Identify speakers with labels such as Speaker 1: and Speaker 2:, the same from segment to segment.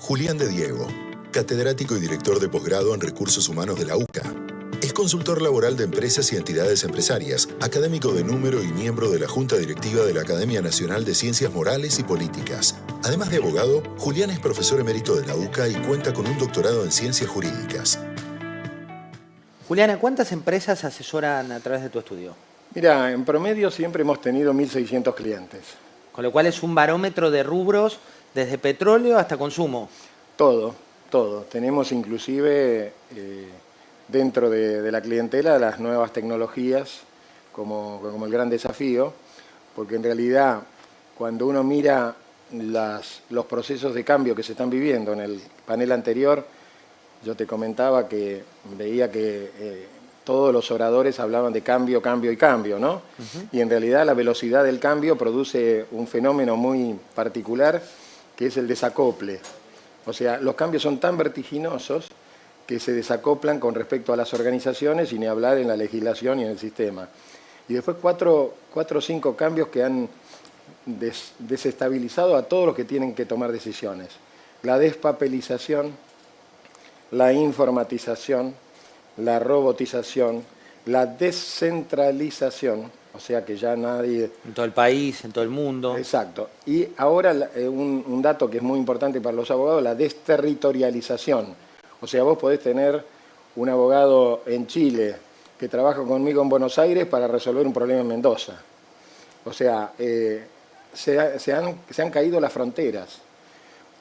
Speaker 1: Julián de Diego, catedrático y director de posgrado en Recursos Humanos de la UCA. Es consultor laboral de empresas y entidades empresarias, académico de número y miembro de la Junta Directiva de la Academia Nacional de Ciencias Morales y Políticas. Además de abogado, Julián es profesor emérito de la UCA y cuenta con un doctorado en Ciencias Jurídicas.
Speaker 2: Juliana, ¿cuántas empresas asesoran a través de tu estudio?
Speaker 3: Mira, en promedio siempre hemos tenido 1.600 clientes.
Speaker 2: Con lo cual es un barómetro de rubros desde petróleo hasta consumo.
Speaker 3: Todo. Tenemos inclusive dentro de la clientela las nuevas tecnologías como el gran desafío, porque en realidad cuando uno mira los procesos de cambio que se están viviendo, en el panel anterior yo te comentaba que veía que todos los oradores hablaban de cambio, ¿no? Y en realidad la velocidad del cambio produce un fenómeno muy particular que es el desacople. O sea, los cambios son tan vertiginosos que se desacoplan con respecto a las organizaciones y ni hablar en la legislación y en el sistema. Y después cuatro o cinco cambios que han desestabilizado a todos los que tienen que tomar decisiones. La despapelización, la informatización, la robotización, la descentralización, o sea que ya nadie...
Speaker 2: En todo el país, en todo el mundo.
Speaker 3: Exacto. Y ahora un dato que es muy importante para los abogados, la desterritorialización. O sea, vos podés tener un abogado en Chile que trabaja conmigo en Buenos Aires para resolver un problema en Mendoza. O sea, se han caído las fronteras.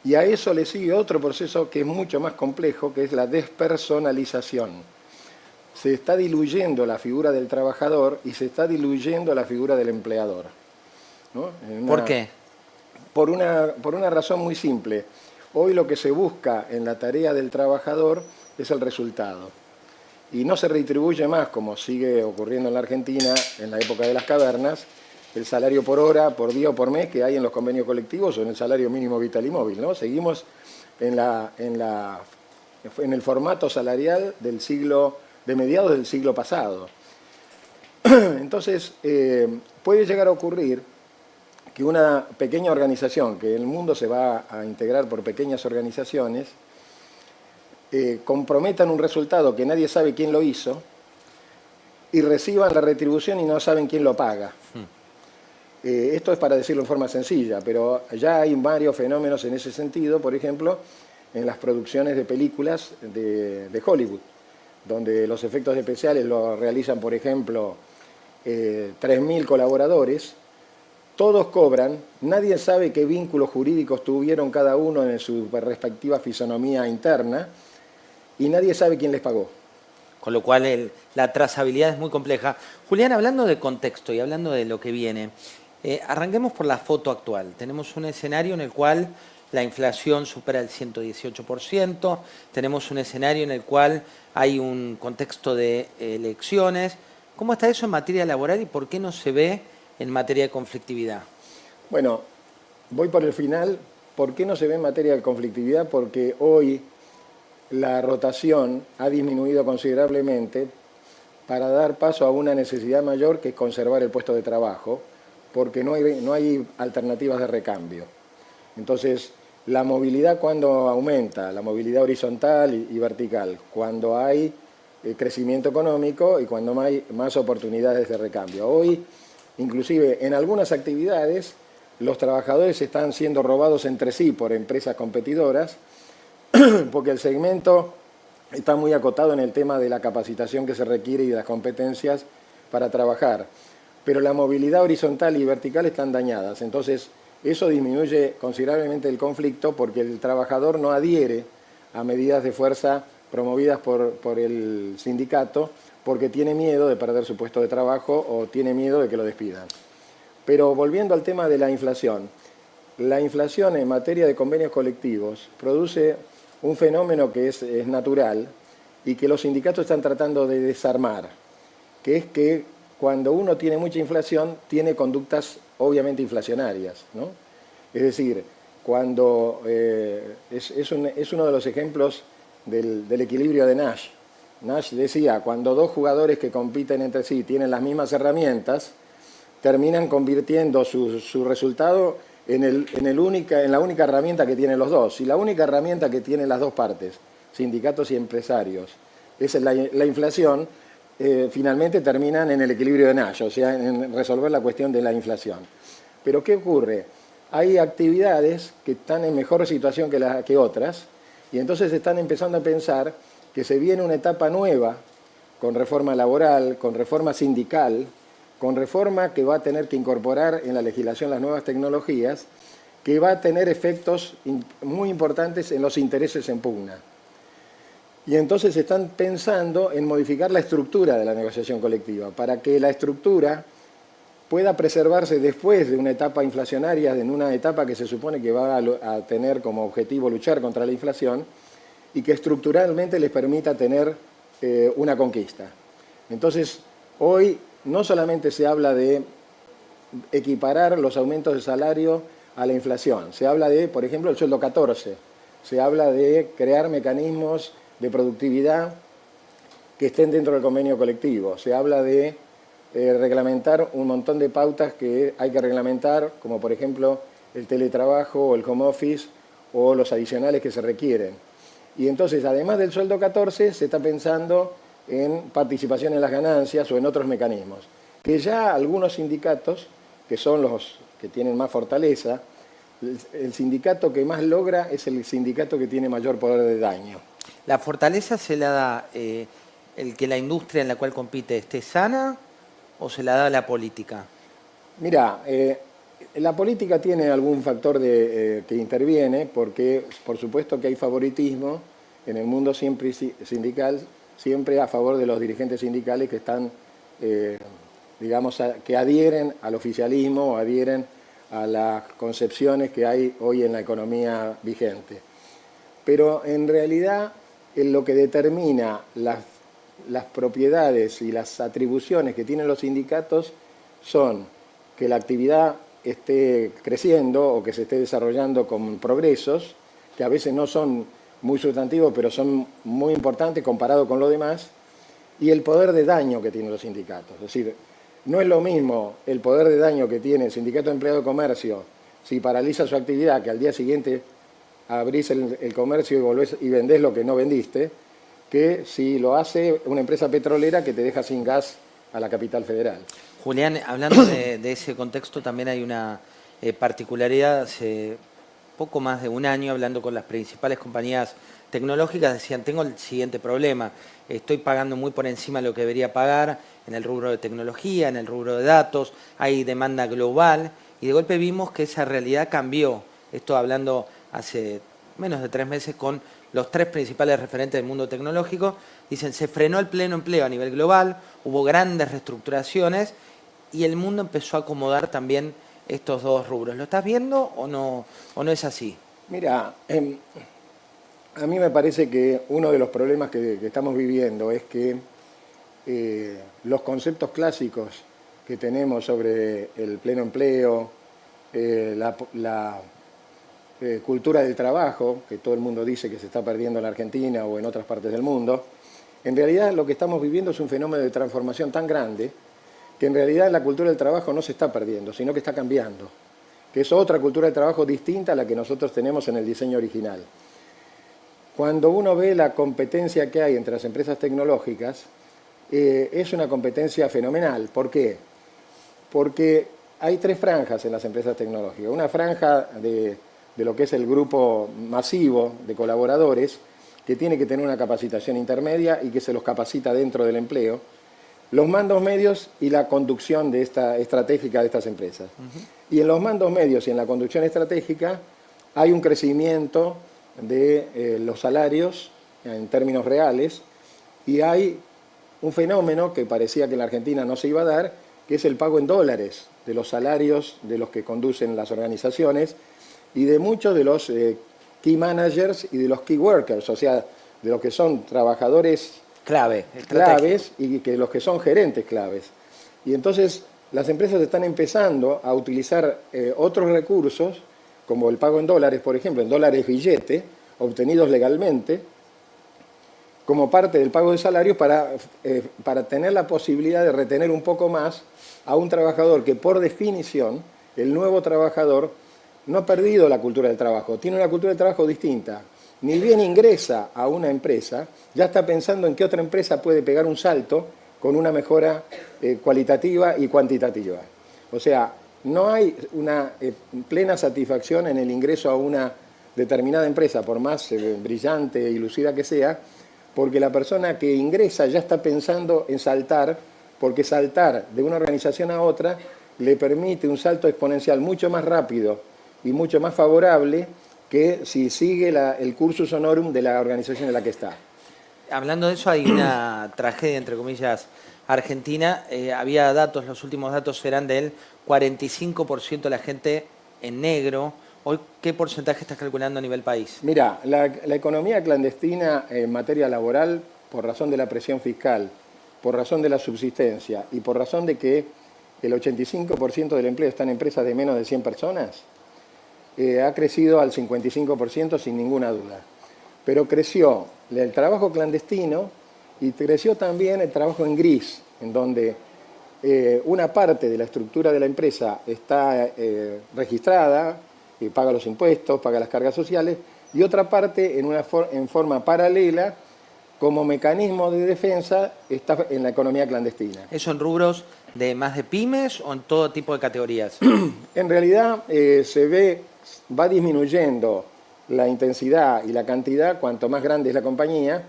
Speaker 3: Y a eso le sigue otro proceso que es mucho más complejo, que es la despersonalización. Se está diluyendo la figura del trabajador y se está diluyendo la figura del empleador, ¿no?
Speaker 2: ¿Por qué?
Speaker 3: Por una razón muy simple. Hoy lo que se busca en la tarea del trabajador es el resultado. Y no se retribuye más, como sigue ocurriendo en la Argentina, en la época de las cavernas, el salario por hora, por día o por mes que hay en los convenios colectivos o en el salario mínimo vital y móvil, ¿no? Seguimos en el formato salarial de mediados del siglo pasado. Entonces, puede llegar a ocurrir que una pequeña organización, que el mundo se va a integrar por pequeñas organizaciones, comprometan un resultado que nadie sabe quién lo hizo y reciban la retribución y no saben quién lo paga. Esto es para decirlo en forma sencilla, pero ya hay varios fenómenos en ese sentido, por ejemplo, en las producciones de películas de Hollywood, donde los efectos especiales lo realizan, por ejemplo, 3.000 colaboradores, todos cobran, nadie sabe qué vínculos jurídicos tuvieron cada uno en su respectiva fisonomía interna, y nadie sabe quién les pagó.
Speaker 2: Con lo cual la trazabilidad es muy compleja. Julián, hablando de contexto y hablando de lo que viene, arranquemos por la foto actual. Tenemos un escenario en el cual la inflación supera el 118%, tenemos un escenario en el cual hay un contexto de elecciones. ¿Cómo está eso en materia laboral y por qué no se ve en materia de conflictividad?
Speaker 3: Bueno, voy por el final. ¿Por qué no se ve en materia de conflictividad? Porque hoy la rotación ha disminuido considerablemente para dar paso a una necesidad mayor que es conservar el puesto de trabajo, porque no hay alternativas de recambio. Entonces, la movilidad cuando aumenta, la movilidad horizontal y vertical, cuando hay crecimiento económico y cuando hay más oportunidades de recambio. Hoy, inclusive en algunas actividades, los trabajadores están siendo robados entre sí por empresas competidoras, porque el segmento está muy acotado en el tema de la capacitación que se requiere y de las competencias para trabajar. Pero la movilidad horizontal y vertical están dañadas. Entonces, eso disminuye considerablemente el conflicto porque el trabajador no adhiere a medidas de fuerza promovidas por el sindicato porque tiene miedo de perder su puesto de trabajo o tiene miedo de que lo despidan. Pero volviendo al tema de la inflación en materia de convenios colectivos produce un fenómeno que es natural y que los sindicatos están tratando de desarmar, que es que cuando uno tiene mucha inflación, tiene conductas obviamente inflacionarias, ¿no? Es decir, cuando es uno de los ejemplos del equilibrio de Nash. Nash decía, cuando dos jugadores que compiten entre sí tienen las mismas herramientas, terminan convirtiendo su resultado en la única herramienta que tienen los dos. Si la única herramienta que tienen las dos partes, sindicatos y empresarios, es la inflación, finalmente terminan en el equilibrio de Nash, o sea, en resolver la cuestión de la inflación. Pero ¿qué ocurre? Hay actividades que están en mejor situación que otras, y entonces están empezando a pensar que se viene una etapa nueva, con reforma laboral, con reforma sindical, con reforma que va a tener que incorporar en la legislación las nuevas tecnologías, que va a tener efectos muy importantes en los intereses en pugna. Y entonces están pensando en modificar la estructura de la negociación colectiva, para que la estructura pueda preservarse después de una etapa inflacionaria, en una etapa que se supone que va a tener como objetivo luchar contra la inflación, y que estructuralmente les permita tener una conquista. Entonces, hoy no solamente se habla de equiparar los aumentos de salario a la inflación, se habla de, por ejemplo, el sueldo 14, se habla de crear mecanismos de productividad que estén dentro del convenio colectivo, se habla de reglamentar un montón de pautas que hay que reglamentar, como por ejemplo el teletrabajo o el home office o los adicionales que se requieren. Y entonces, además del sueldo 14, se está pensando en participación en las ganancias o en otros mecanismos, que ya algunos sindicatos, que son los que tienen más fortaleza, el sindicato que más logra es el sindicato que tiene mayor poder de daño.
Speaker 2: ¿La fortaleza se la da el que la industria en la cual compite esté sana o se la da la política?
Speaker 3: Mira, la política tiene algún factor que interviene, porque por supuesto que hay favoritismo en el mundo siempre sindical, siempre a favor de los dirigentes sindicales que están, digamos, que adhieren al oficialismo o adhieren a las concepciones que hay hoy en la economía vigente. Pero en realidad lo que determina las propiedades y las atribuciones que tienen los sindicatos son que la actividad esté creciendo o que se esté desarrollando con progresos, que a veces no son muy sustantivos, pero son muy importantes comparado con lo demás, y el poder de daño que tienen los sindicatos. Es decir, no es lo mismo el poder de daño que tiene el Sindicato de Empleados de Comercio si paraliza su actividad, que al día siguiente abrís el comercio y vendés lo que no vendiste, que si lo hace una empresa petrolera que te deja sin gas a la capital federal.
Speaker 2: Julián, hablando de ese contexto, también hay una particularidad. Hace poco más de un año, hablando con las principales compañías tecnológicas, decían, tengo el siguiente problema, estoy pagando muy por encima de lo que debería pagar en el rubro de tecnología, en el rubro de datos, hay demanda global, y de golpe vimos que esa realidad cambió. Esto hablando hace menos de 3 meses con los 3 principales referentes del mundo tecnológico. Dicen, se frenó el pleno empleo a nivel global, hubo grandes reestructuraciones y el mundo empezó a acomodar también estos dos rubros. ¿Lo estás viendo o no es así?
Speaker 3: Mira, a mí me parece que uno de los problemas que estamos viviendo es que los conceptos clásicos que tenemos sobre el pleno empleo, la cultura del trabajo, que todo el mundo dice que se está perdiendo en la Argentina o en otras partes del mundo, en realidad lo que estamos viviendo es un fenómeno de transformación tan grande que en realidad la cultura del trabajo no se está perdiendo, sino que está cambiando, que es otra cultura de trabajo distinta a la que nosotros tenemos en el diseño original. Cuando uno ve la competencia que hay entre las empresas tecnológicas, es una competencia fenomenal. ¿Por qué? Porque hay 3 franjas en las empresas tecnológicas. Una franja de lo que es el grupo masivo de colaboradores, que tiene que tener una capacitación intermedia y que se los capacita dentro del empleo, los mandos medios y la conducción estratégica de estas empresas. Y en los mandos medios y en la conducción estratégica hay un crecimiento de los salarios en términos reales, y hay un fenómeno que parecía que en la Argentina no se iba a dar, que es el pago en dólares de los salarios de los que conducen las organizaciones y de muchos de los key managers y de los key workers, o sea, de los que son trabajadores claves y que los que son gerentes claves. Y entonces las empresas están empezando a utilizar otros recursos, como el pago en dólares, por ejemplo, en dólares billete, obtenidos legalmente, como parte del pago de salarios para tener la posibilidad de retener un poco más a un trabajador que, por definición, el nuevo trabajador no ha perdido la cultura del trabajo, tiene una cultura del trabajo distinta. Ni bien ingresa a una empresa, ya está pensando en qué otra empresa puede pegar un salto con una mejora cualitativa y cuantitativa. O sea, no hay una plena satisfacción en el ingreso a una determinada empresa, por más brillante y lucida que sea, porque la persona que ingresa ya está pensando en saltar, porque saltar de una organización a otra le permite un salto exponencial mucho más rápido y mucho más favorable que si sigue el cursus honorum de la organización en la que está.
Speaker 2: Hablando de eso, hay una tragedia, entre comillas, argentina. Había datos, los últimos datos eran del 45% de la gente en negro. Hoy, ¿qué porcentaje estás calculando a nivel país?
Speaker 3: Mira, la economía clandestina en materia laboral, por razón de la presión fiscal, por razón de la subsistencia y por razón de que el 85% del empleo está en empresas de menos de 100 personas, ha crecido al 55% sin ninguna duda. Pero creció el trabajo clandestino y creció también el trabajo en gris, en donde una parte de la estructura de la empresa está registrada, paga los impuestos, paga las cargas sociales, y otra parte en forma paralela, como mecanismo de defensa, está en la economía clandestina.
Speaker 2: ¿Eso en rubros de más de pymes o en todo tipo de categorías?
Speaker 3: En realidad va disminuyendo la intensidad y la cantidad cuanto más grande es la compañía,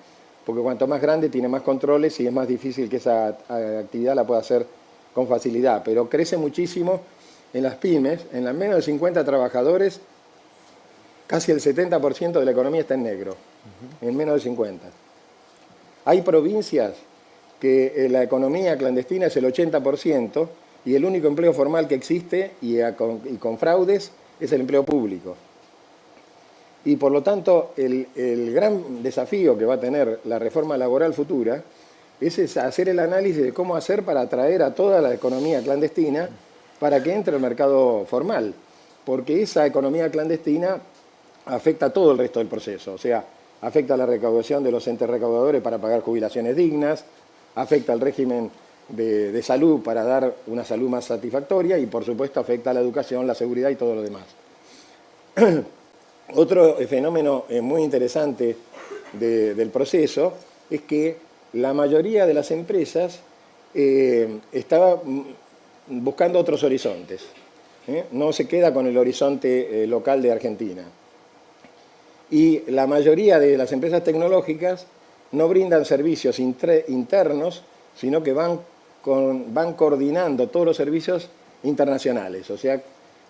Speaker 3: porque cuanto más grande tiene más controles y es más difícil que esa actividad la pueda hacer con facilidad. Pero crece muchísimo en las pymes, en las menos de 50 trabajadores, casi el 70% de la economía está en negro, en menos de 50. Hay provincias que la economía clandestina es el 80% y el único empleo formal que existe y con fraudes es el empleo público. Y por lo tanto, el gran desafío que va a tener la reforma laboral futura es hacer el análisis de cómo hacer para atraer a toda la economía clandestina para que entre al mercado formal, porque esa economía clandestina afecta a todo el resto del proceso, o sea, afecta a la recaudación de los entes recaudadores para pagar jubilaciones dignas, afecta al régimen de salud para dar una salud más satisfactoria y, por supuesto, afecta a la educación, la seguridad y todo lo demás. Otro fenómeno muy interesante del proceso es que la mayoría de las empresas estaba buscando otros horizontes. No se queda con el horizonte local de Argentina. Y la mayoría de las empresas tecnológicas no brindan servicios internos, sino que van coordinando todos los servicios internacionales. O sea,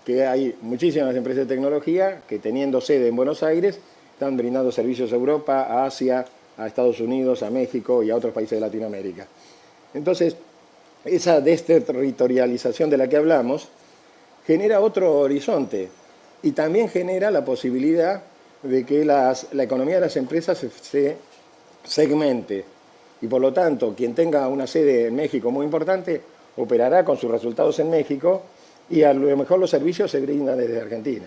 Speaker 3: que hay muchísimas empresas de tecnología que, teniendo sede en Buenos Aires, están brindando servicios a Europa, a Asia, a Estados Unidos, a México y a otros países de Latinoamérica. Entonces, esa desterritorialización de la que hablamos genera otro horizonte y también genera la posibilidad de que la economía de las empresas se segmente y, por lo tanto, quien tenga una sede en México muy importante operará con sus resultados en México y a lo mejor los servicios se brindan desde Argentina.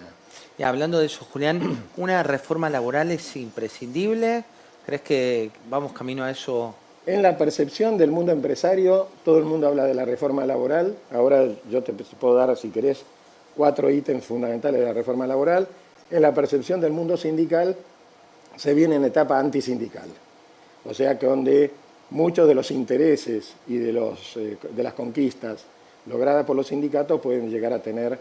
Speaker 2: Y hablando de eso, Julián, ¿una reforma laboral es imprescindible? ¿Crees que vamos camino a eso?
Speaker 3: En la percepción del mundo empresario, todo el mundo habla de la reforma laboral. Ahora yo te puedo dar, si querés, 4 ítems fundamentales de la reforma laboral. En la percepción del mundo sindical, se viene en etapa antisindical. O sea que donde muchos de los intereses y de las conquistas logradas por los sindicatos pueden llegar a tener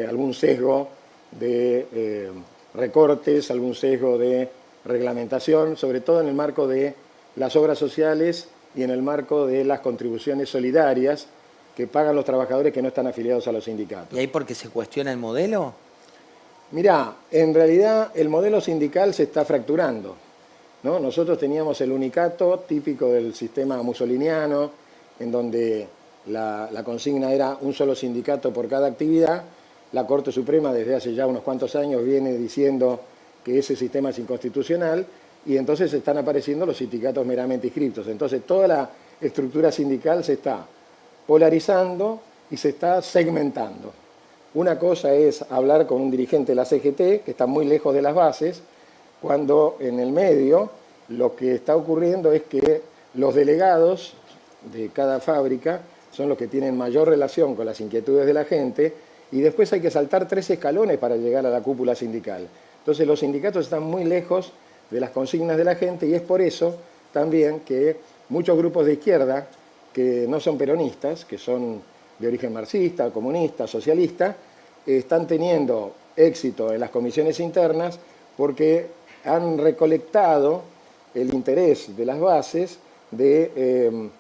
Speaker 3: algún sesgo de recortes, algún sesgo de reglamentación, sobre todo en el marco de las obras sociales y en el marco de las contribuciones solidarias que pagan los trabajadores que no están afiliados a los sindicatos.
Speaker 2: ¿Y ahí porque se cuestiona el modelo?
Speaker 3: Mirá, en realidad el modelo sindical se está fracturando, ¿no? Nosotros teníamos el unicato típico del sistema mussoliniano, en donde la consigna era un solo sindicato por cada actividad. La Corte Suprema desde hace ya unos cuantos años viene diciendo que ese sistema es inconstitucional y entonces están apareciendo los sindicatos meramente inscriptos. Entonces toda la estructura sindical se está polarizando y se está segmentando. Una cosa es hablar con un dirigente de la CGT, que está muy lejos de las bases, cuando en el medio lo que está ocurriendo es que los delegados de cada fábrica son los que tienen mayor relación con las inquietudes de la gente y después hay que saltar 3 escalones para llegar a la cúpula sindical. Entonces los sindicatos están muy lejos de las consignas de la gente y es por eso también que muchos grupos de izquierda que no son peronistas, que son de origen marxista, comunista, socialista, están teniendo éxito en las comisiones internas porque han recolectado el interés de las bases de,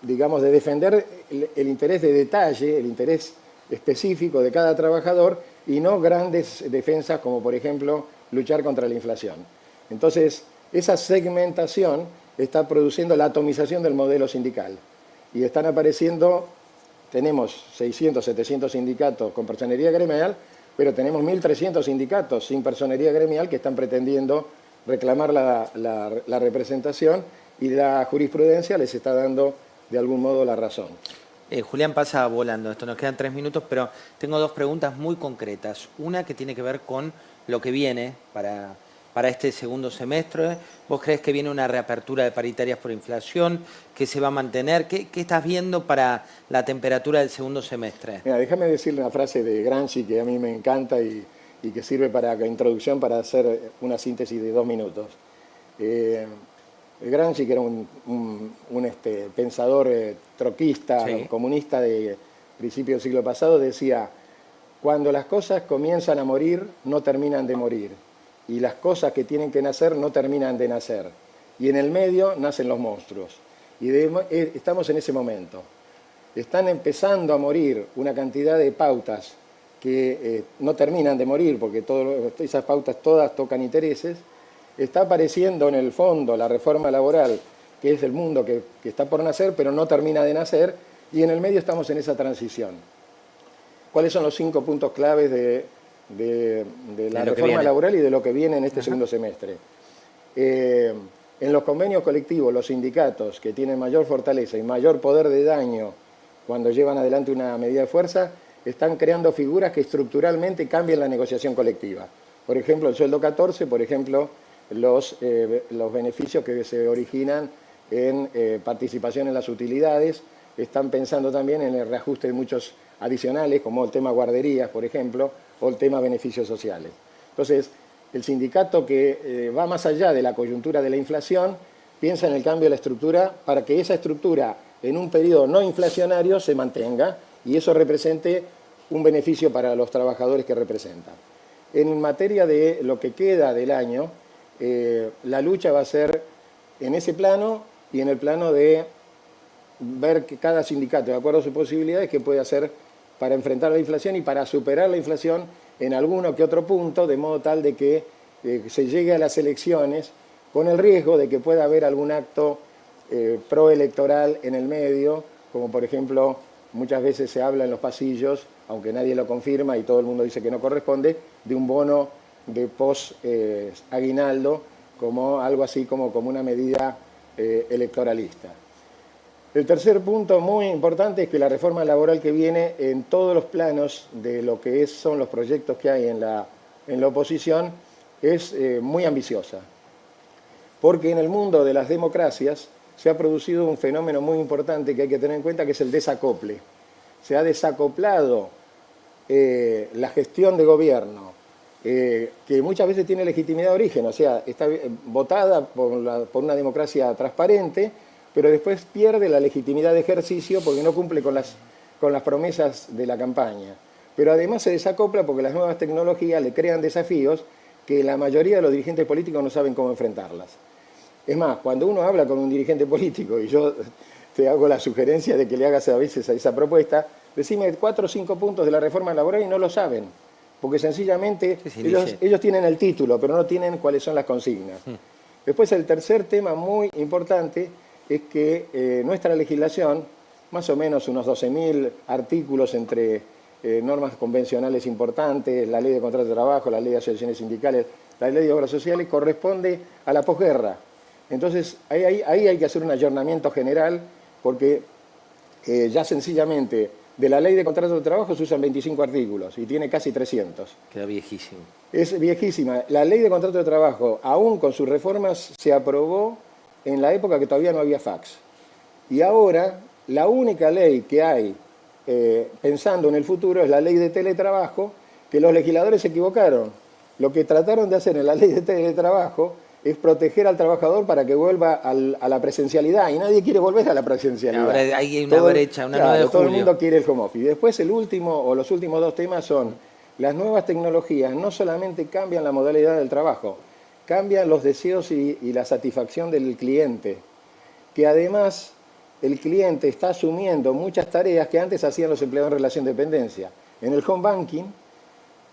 Speaker 3: digamos, de defender el interés de detalle, el interés específico de cada trabajador y no grandes defensas como, por ejemplo, luchar contra la inflación. Entonces, esa segmentación está produciendo la atomización del modelo sindical y están apareciendo, tenemos 600, 700 sindicatos con personería gremial, pero tenemos 1.300 sindicatos sin personería gremial que están pretendiendo reclamar la representación y la jurisprudencia les está dando de algún modo la razón.
Speaker 2: Julián pasa volando, esto nos quedan 3 minutos, pero tengo 2 preguntas muy concretas. Una que tiene que ver con lo que viene para este segundo semestre. ¿Vos crees que viene una reapertura de paritarias por inflación? ¿Qué se va a mantener? ¿Qué estás viendo para la temperatura del segundo semestre?
Speaker 3: Mira, déjame decirle una frase de Gramsci que a mí me encanta y que sirve para la introducción para hacer una síntesis de 2 minutos. Gramsci, que era un pensador troquista, sí, comunista de principios del siglo pasado, decía: cuando las cosas comienzan a morir, no terminan de morir, y las cosas que tienen que nacer no terminan de nacer, y en el medio nacen los monstruos. Y estamos en ese momento. Están empezando a morir una cantidad de pautas que no terminan de morir, porque esas pautas todas tocan intereses. Está apareciendo en el fondo la reforma laboral, que es el mundo que está por nacer, pero no termina de nacer, y en el medio estamos en esa transición. ¿Cuáles son los 5 puntos claves de la reforma laboral y de lo que viene en este segundo semestre? En los convenios colectivos, los sindicatos que tienen mayor fortaleza y mayor poder de daño cuando llevan adelante una medida de fuerza, están creando figuras que estructuralmente cambian la negociación colectiva. Por ejemplo, el sueldo 14, por ejemplo, los beneficios que se originan en participación en las utilidades. Están pensando también en el reajuste de muchos adicionales, como el tema guarderías, por ejemplo, o el tema beneficios sociales. Entonces, el sindicato que va más allá de la coyuntura de la inflación, piensa en el cambio de la estructura para que esa estructura en un periodo no inflacionario se mantenga y eso represente un beneficio para los trabajadores que representan. En materia de lo que queda del año, la lucha va a ser en ese plano y en el plano de ver que cada sindicato, de acuerdo a sus posibilidades, qué puede hacer para enfrentar la inflación y para superar la inflación en alguno que otro punto, de modo tal de que se llegue a las elecciones con el riesgo de que pueda haber algún acto proelectoral en el medio, como por ejemplo muchas veces se habla en los pasillos, aunque nadie lo confirma y todo el mundo dice que no corresponde, de un bono de post-aguinaldo, como algo así como una medida electoralista. El tercer punto muy importante es que la reforma laboral que viene en todos los planos de lo que son los proyectos que hay en la oposición es muy ambiciosa. Porque en el mundo de las democracias se ha producido un fenómeno muy importante que hay que tener en cuenta, que es el desacople. Se ha desacoplado la gestión de gobierno, que muchas veces tiene legitimidad de origen, o sea, está votada por una democracia transparente, pero después pierde la legitimidad de ejercicio porque no cumple con las promesas de la campaña. Pero además se desacopla porque las nuevas tecnologías le crean desafíos que la mayoría de los dirigentes políticos no saben cómo enfrentarlas. Es más, cuando uno habla con un dirigente político, y yo te hago la sugerencia de que le hagas a veces a esa propuesta, decime 4 o 5 puntos de la reforma laboral y no lo saben, porque sencillamente ellos tienen el título, pero no tienen cuáles son las consignas. Después el tercer tema muy importante es que nuestra legislación, más o menos unos 12.000 artículos entre normas convencionales importantes, la ley de contrato de trabajo, la ley de asociaciones sindicales, la ley de obras sociales, corresponde a la posguerra. Entonces ahí hay que hacer un ayornamiento general porque ya sencillamente de la ley de contrato de trabajo se usan 25 artículos y tiene casi 300.
Speaker 2: Queda viejísimo.
Speaker 3: Es viejísima. La ley de contrato de trabajo, aún con sus reformas, se aprobó en la época que todavía no había fax. Y ahora, la única ley que hay pensando en el futuro, es la ley de teletrabajo, que los legisladores se equivocaron. Lo que trataron de hacer en la ley de teletrabajo es proteger al trabajador para que vuelva a la presencialidad, y nadie quiere volver a la presencialidad.
Speaker 2: Ahora hay una brecha, una 9 de julio.
Speaker 3: Todo el mundo quiere el home office. Y después el último, o los últimos dos temas son, las nuevas tecnologías no solamente cambian la modalidad del trabajo, cambian los deseos y la satisfacción del cliente, que además el cliente está asumiendo muchas tareas que antes hacían los empleados en relación de dependencia. En el home banking,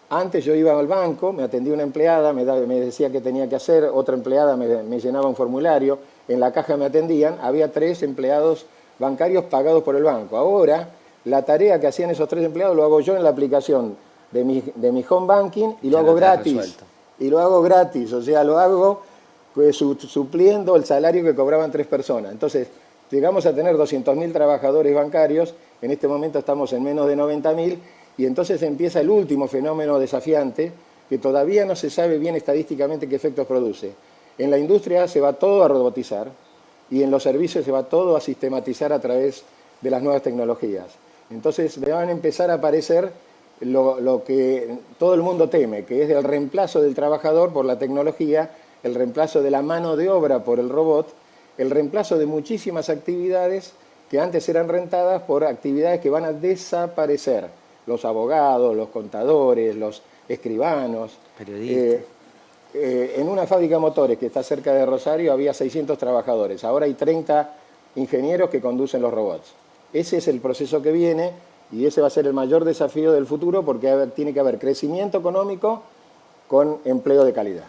Speaker 3: antes yo iba al banco, me atendía una empleada, me decía qué tenía que hacer, otra empleada me llenaba un formulario, en la caja me atendían, había 3 empleados bancarios pagados por el banco. Ahora, la tarea que hacían esos 3 empleados lo hago yo en la aplicación de mi home banking y lo hago gratis. Y lo hago gratis, o sea, lo hago pues, supliendo el salario que cobraban 3 personas. Entonces, llegamos a tener 200.000 trabajadores bancarios, en este momento estamos en menos de 90.000, y entonces empieza el último fenómeno desafiante, que todavía no se sabe bien estadísticamente qué efectos produce. En la industria se va todo a robotizar, y en los servicios se va todo a sistematizar a través de las nuevas tecnologías. Entonces van a empezar a aparecer lo que todo el mundo teme, que es el reemplazo del trabajador por la tecnología, el reemplazo de la mano de obra por el robot, el reemplazo de muchísimas actividades que antes eran rentadas por actividades que van a desaparecer. Los abogados, los contadores, los escribanos.
Speaker 2: Periodistas.
Speaker 3: En una fábrica de motores que está cerca de Rosario había 600 trabajadores, ahora hay 30 ingenieros que conducen los robots. Ese es el proceso que viene y ese va a ser el mayor desafío del futuro porque tiene que haber crecimiento económico con empleo de calidad.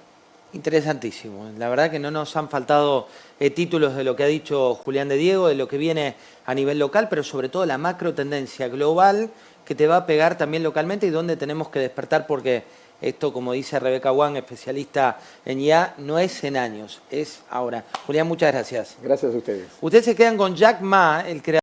Speaker 2: Interesantísimo. La verdad que no nos han faltado títulos de lo que ha dicho Julián de Diego, de lo que viene a nivel local, pero sobre todo la macro tendencia global que te va a pegar también localmente y donde tenemos que despertar porque esto, como dice Rebeca Wang, especialista en IA, no es en años, es ahora. Julián, muchas gracias.
Speaker 3: Gracias a ustedes.
Speaker 2: Ustedes se quedan con Jack Ma, el creador.